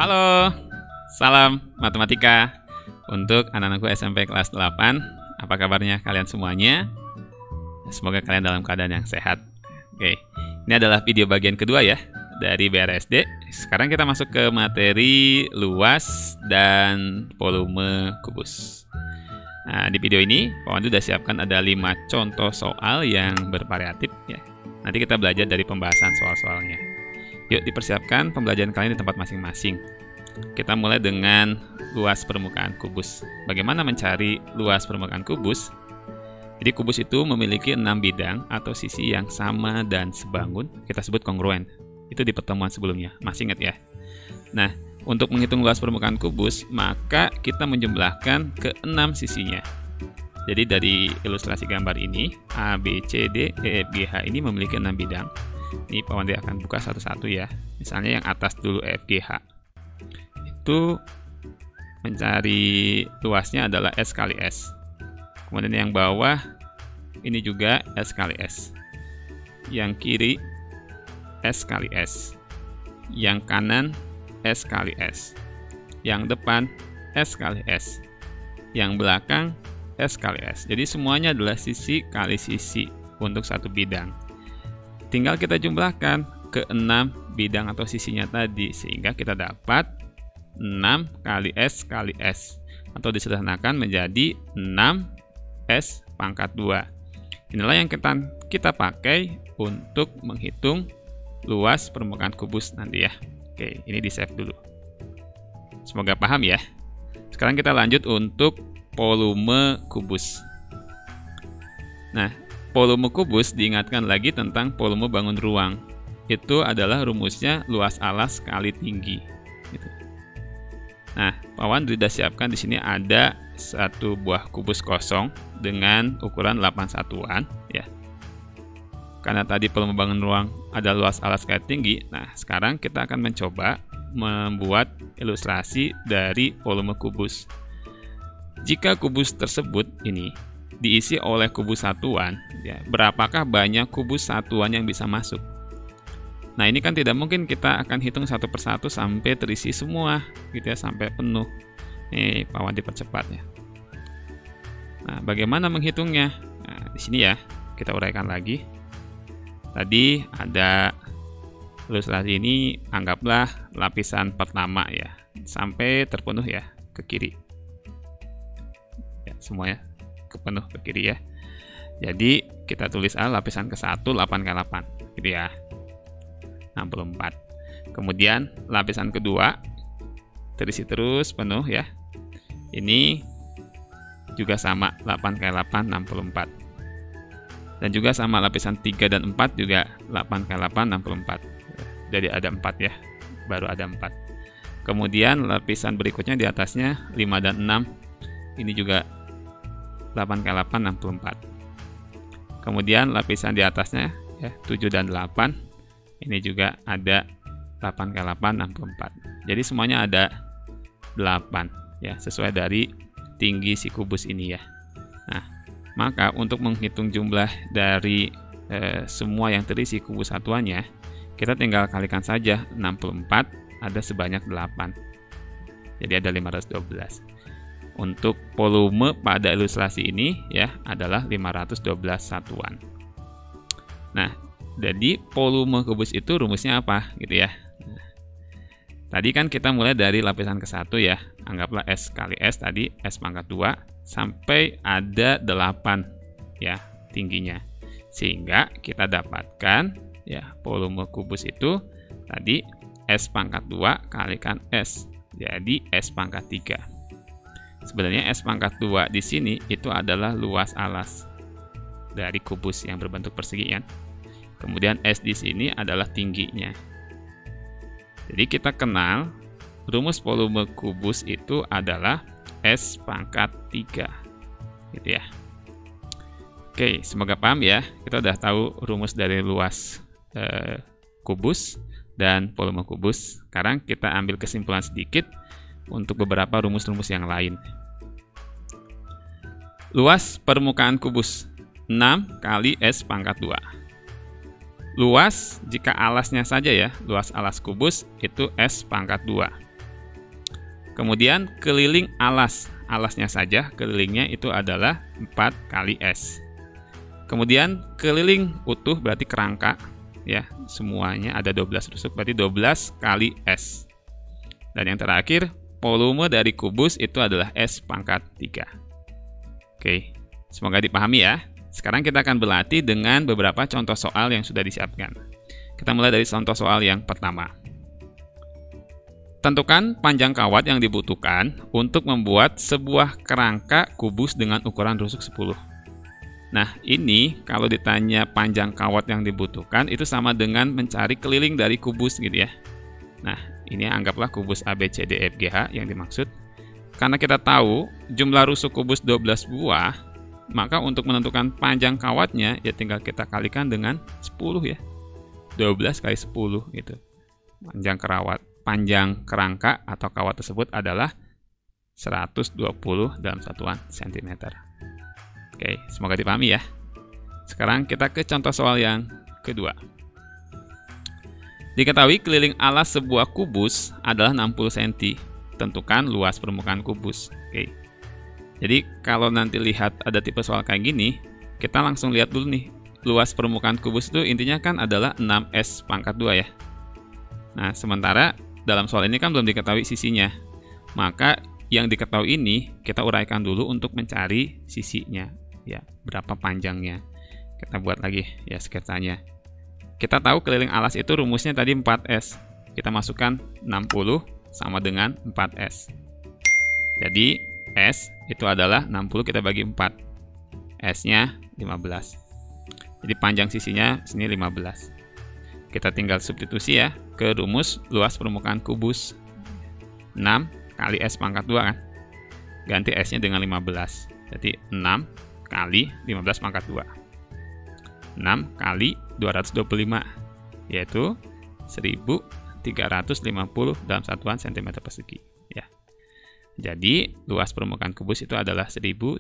Halo, salam matematika untuk anak-anakku SMP kelas 8. Apa kabarnya kalian semuanya? Semoga kalian dalam keadaan yang sehat. Oke, ini adalah video bagian kedua ya dari BRSD. Sekarang kita masuk ke materi luas dan volume kubus. Nah, di video ini Pak Wandu sudah siapkan ada 5 contoh soal yang bervariatif ya. Nanti kita belajar dari pembahasan soal-soalnya. Yuk dipersiapkan pembelajaran kalian di tempat masing-masing. Kita mulai dengan luas permukaan kubus. Bagaimana mencari luas permukaan kubus? Jadi kubus itu memiliki 6 bidang atau sisi yang sama dan sebangun. Kita sebut kongruen. Itu di pertemuan sebelumnya. Masih ingat ya? Nah, untuk menghitung luas permukaan kubus, maka kita menjumlahkan ke 6 sisinya. Jadi dari ilustrasi gambar ini, A, B, C, D, E, F, G, H ini memiliki 6 bidang. Ini Pak Wandi akan buka satu-satu ya. Misalnya yang atas dulu E, F, G, H. Itu mencari luasnya adalah S kali S. Kemudian yang bawah ini juga S kali S. Yang kiri S kali S. Yang kanan S kali S. Yang depan S kali S. Yang belakang S kali S. Jadi semuanya adalah sisi kali sisi untuk satu bidang. Tinggal kita jumlahkan ke 6 bidang atau sisinya tadi, sehingga kita dapat 6 kali S kali S, atau disederhanakan menjadi 6S pangkat 2. Inilah yang kita pakai untuk menghitung luas permukaan kubus nanti ya. Oke, ini di save dulu. Semoga paham ya. Sekarang kita lanjut untuk volume kubus. Nah, volume kubus diingatkan lagi tentang volume bangun ruang. Itu adalah rumusnya luas alas kali tinggi. Gitu. Nah, Pak Wan sudah siapkan di sini ada satu buah kubus kosong dengan ukuran 8 satuan. Ya. Karena tadi volume bangun ruang ada luas alas kali tinggi. Nah, sekarang kita akan mencoba membuat ilustrasi dari volume kubus. Jika kubus tersebut ini diisi oleh kubus satuan, ya, berapakah banyak kubus satuan yang bisa masuk? Nah, ini kan tidak mungkin kita akan hitung satu persatu sampai terisi semua, gitu ya, sampai penuh. Nih, Pak Wan dipercepat ya. Nah, bagaimana menghitungnya? Nah, di sini ya, kita uraikan lagi. Tadi ada ilustrasi ini, anggaplah lapisan pertama ya, sampai terpenuh ya, ke kiri. Ya, semuanya kepenuh ke kiri ya. Jadi kita tulis A lapisan ke-1 8 kali 8 gitu ya. 64. Kemudian lapisan kedua terisi terus penuh ya. Ini juga sama 8 kali 8 64. Dan juga sama lapisan 3 dan 4 juga 8 kali 8 64. Jadi ada 4 ya. Baru ada 4. Kemudian lapisan berikutnya di atasnya 5 dan 6. Ini juga 8 kali 8 64. Kemudian lapisan di atasnya ya 7 dan 8. Ini juga ada 8 kali 8 64. Jadi semuanya ada 8 ya, sesuai dari tinggi si kubus ini ya. Nah, maka untuk menghitung jumlah dari semua yang terisi kubus satuannya, kita tinggal kalikan saja 64 ada sebanyak 8. Jadi ada 512. Untuk volume pada ilustrasi ini ya adalah 512 satuan. Nah, jadi volume kubus itu rumusnya apa gitu ya. Nah, tadi kan kita mulai dari lapisan ke-1 ya. Anggaplah S kali S tadi S pangkat 2 sampai ada 8 ya tingginya. Sehingga kita dapatkan ya volume kubus itu tadi S pangkat 2 kalikan S. Jadi S pangkat 3. Sebenarnya S pangkat 2 di sini itu adalah luas alas dari kubus yang berbentuk persegi kan. Kemudian S di sini adalah tingginya. Jadi kita kenal rumus volume kubus itu adalah S pangkat 3. Gitu ya. Oke, semoga paham ya. Kita udah tahu rumus dari luas kubus dan volume kubus. Sekarang kita ambil kesimpulan sedikit untuk beberapa rumus-rumus yang lain. Luas permukaan kubus 6 kali S pangkat 2. Luas jika alasnya saja ya, luas alas kubus itu S pangkat 2. Kemudian keliling alas. Alasnya saja, kelilingnya itu adalah 4 kali S. Kemudian keliling utuh berarti kerangka, ya, semuanya ada 12 rusuk, berarti 12 kali S. Dan yang terakhir, volume dari kubus itu adalah S pangkat 3. Oke, semoga dipahami ya. Sekarang kita akan berlatih dengan beberapa contoh soal yang sudah disiapkan. Kita mulai dari contoh soal yang pertama. Tentukan panjang kawat yang dibutuhkan untuk membuat sebuah kerangka kubus dengan ukuran rusuk 10. Nah, ini kalau ditanya panjang kawat yang dibutuhkan, itu sama dengan mencari keliling dari kubus gitu ya. Nah, ini anggaplah kubus ABCDEFGH yang dimaksud. Karena kita tahu jumlah rusuk kubus 12 buah, maka untuk menentukan panjang kawatnya, ya tinggal kita kalikan dengan 10 ya. 12 kali 10 gitu. Panjang kerangka atau kawat tersebut adalah 120 dalam satuan cm. Oke, semoga dipahami ya. Sekarang kita ke contoh soal yang kedua. Diketahui keliling alas sebuah kubus adalah 60 cm. Tentukan luas permukaan kubus. Oke. Jadi kalau nanti lihat ada tipe soal kayak gini, kita langsung lihat dulu nih. Luas permukaan kubus itu intinya kan adalah 6S pangkat 2 ya. Nah, sementara dalam soal ini kan belum diketahui sisinya. Maka yang diketahui ini kita uraikan dulu untuk mencari sisinya. Ya, berapa panjangnya. Kita buat lagi ya sketsanya. Kita tahu keliling alas itu rumusnya tadi 4S. Kita masukkan 60 sama dengan 4S. Jadi S itu adalah 60 kita bagi 4. S-nya 15. Jadi panjang sisinya sini 15. Kita tinggal substitusi ya ke rumus luas permukaan kubus 6 kali S pangkat 2 kan. Ganti S-nya dengan 15. Jadi 6 kali 15 pangkat 2. 6 kali 225 yaitu 1350 dalam satuan cm persegi ya. Jadi luas permukaan kubus itu adalah 1350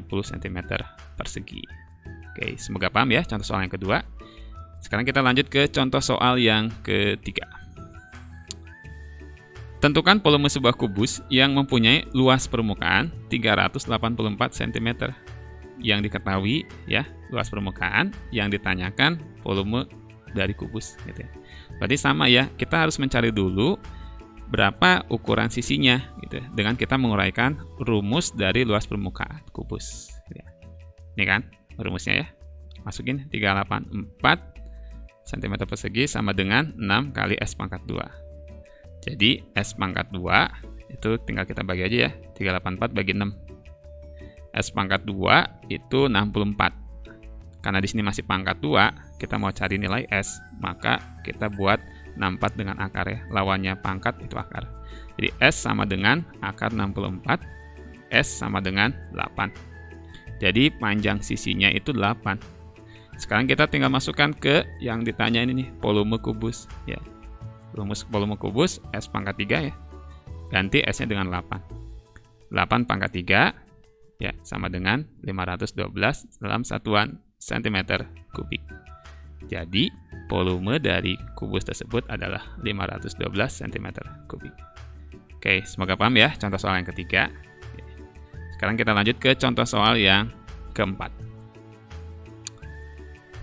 cm persegi. Oke, semoga paham ya contoh soal yang kedua. Sekarang kita lanjut ke contoh soal yang ketiga. Tentukan volume sebuah kubus yang mempunyai luas permukaan 384 cm. Yang diketahui ya, luas permukaan, yang ditanyakan volume dari kubus gitu ya. Berarti sama ya, kita harus mencari dulu berapa ukuran sisinya gitu ya, dengan kita menguraikan rumus dari luas permukaan kubus gitu ya. Ini kan rumusnya ya. Masukin 384 cm persegi sama dengan 6 kali S pangkat 2. Jadi S pangkat 2 itu tinggal kita bagi aja ya. 384 bagi 6. S pangkat 2 itu 64. Karena di sini masih pangkat 2, kita mau cari nilai S, maka kita buat 64 dengan akar ya. Lawannya pangkat itu akar. Jadi S sama dengan akar 64. S sama dengan 8. Jadi panjang sisinya itu 8. Sekarang kita tinggal masukkan ke yang ditanya ini nih, volume kubus ya. Rumus volume kubus S pangkat 3 ya. Ganti S-nya dengan 8. 8 pangkat 3 ya sama dengan 512 dalam satuan cm kubik. Jadi volume dari kubus tersebut adalah 512 cm kubik. Oke, semoga paham ya contoh soal yang ketiga. Sekarang kita lanjut ke contoh soal yang keempat.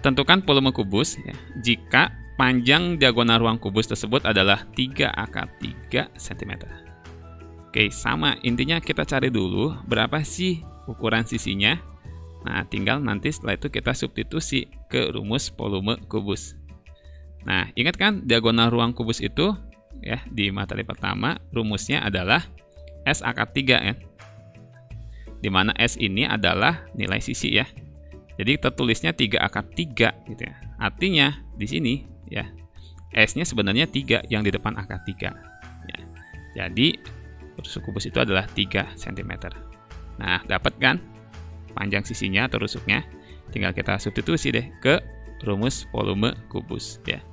Tentukan volume kubus ya, jika panjang diagonal ruang kubus tersebut adalah 3 akar 3 cm. Oke, sama. Intinya kita cari dulu berapa sih ukuran sisinya. Nah, tinggal nanti setelah itu kita substitusi ke rumus volume kubus. Nah, ingat kan diagonal ruang kubus itu ya di materi pertama rumusnya adalah S akar 3 ya. Di mana S ini adalah nilai sisi ya. Jadi tertulisnya 3 akar 3 gitu ya. Artinya di sini ya S-nya sebenarnya 3 yang di depan akar 3 ya. Jadi rusuk kubus itu adalah 3 cm. Nah, dapat kan panjang sisinya atau rusuknya? Tinggal kita substitusi deh ke rumus volume kubus ya.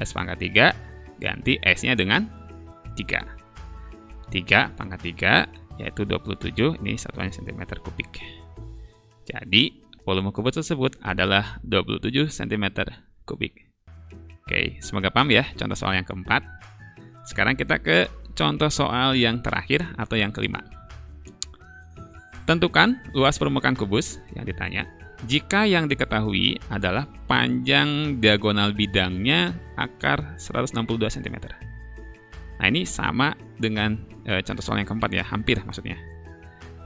S pangkat 3 ganti S-nya dengan 3. 3 pangkat 3 yaitu 27, ini satuannya cm kubik. Jadi volume kubus tersebut adalah 27 cm kubik. Oke, semoga paham ya contoh soal yang keempat. Sekarang kita ke contoh soal yang terakhir atau yang kelima. Tentukan luas permukaan kubus yang ditanya jika yang diketahui adalah panjang diagonal bidangnya akar 162 cm. Nah, ini sama dengan contoh soal yang keempat ya, hampir maksudnya.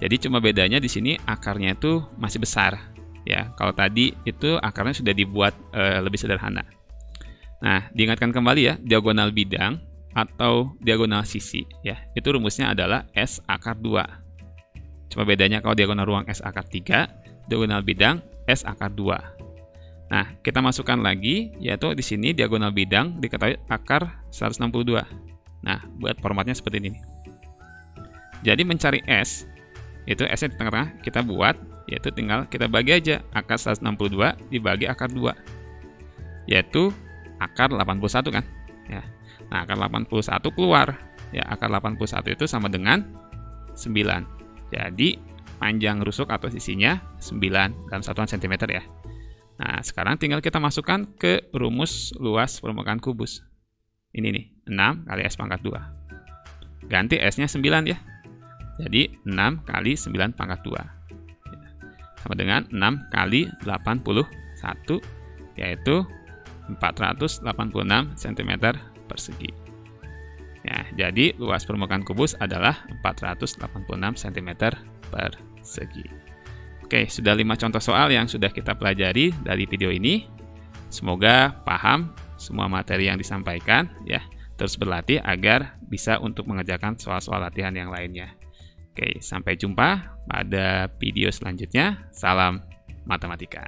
Jadi cuma bedanya di sini akarnya itu masih besar. Ya, kalau tadi itu akarnya sudah dibuat lebih sederhana. Nah, diingatkan kembali ya, diagonal bidang atau diagonal sisi ya, itu rumusnya adalah S akar 2. Cuma bedanya kalau diagonal ruang S akar 3, diagonal bidang S akar 2. Nah, kita masukkan lagi, yaitu di sini diagonal bidang diketahui akar 162. Nah, buat formatnya seperti ini. Jadi mencari S, itu S-nya di tengah-tengah kita buat, yaitu tinggal kita bagi aja akar 162 dibagi akar 2. Yaitu akar 81 kan? Ya. Nah, akar 81 keluar. Ya, akar 81 itu sama dengan 9. Jadi, panjang rusuk atau sisinya 9 dalam satuan cm ya. Nah, sekarang tinggal kita masukkan ke rumus luas permukaan kubus. Ini nih, 6 kali S pangkat 2. Ganti S-nya 9 ya. Jadi, 6 kali 9 pangkat 2. Sama dengan 6 kali 81, yaitu 486 cm persegi. Ya, jadi luas permukaan kubus adalah 486 cm persegi. Oke, sudah 5 contoh soal yang sudah kita pelajari dari video ini. Semoga paham semua materi yang disampaikan ya. Terus berlatih agar bisa untuk mengerjakan soal-soal latihan yang lainnya. Oke, sampai jumpa pada video selanjutnya. Salam matematika.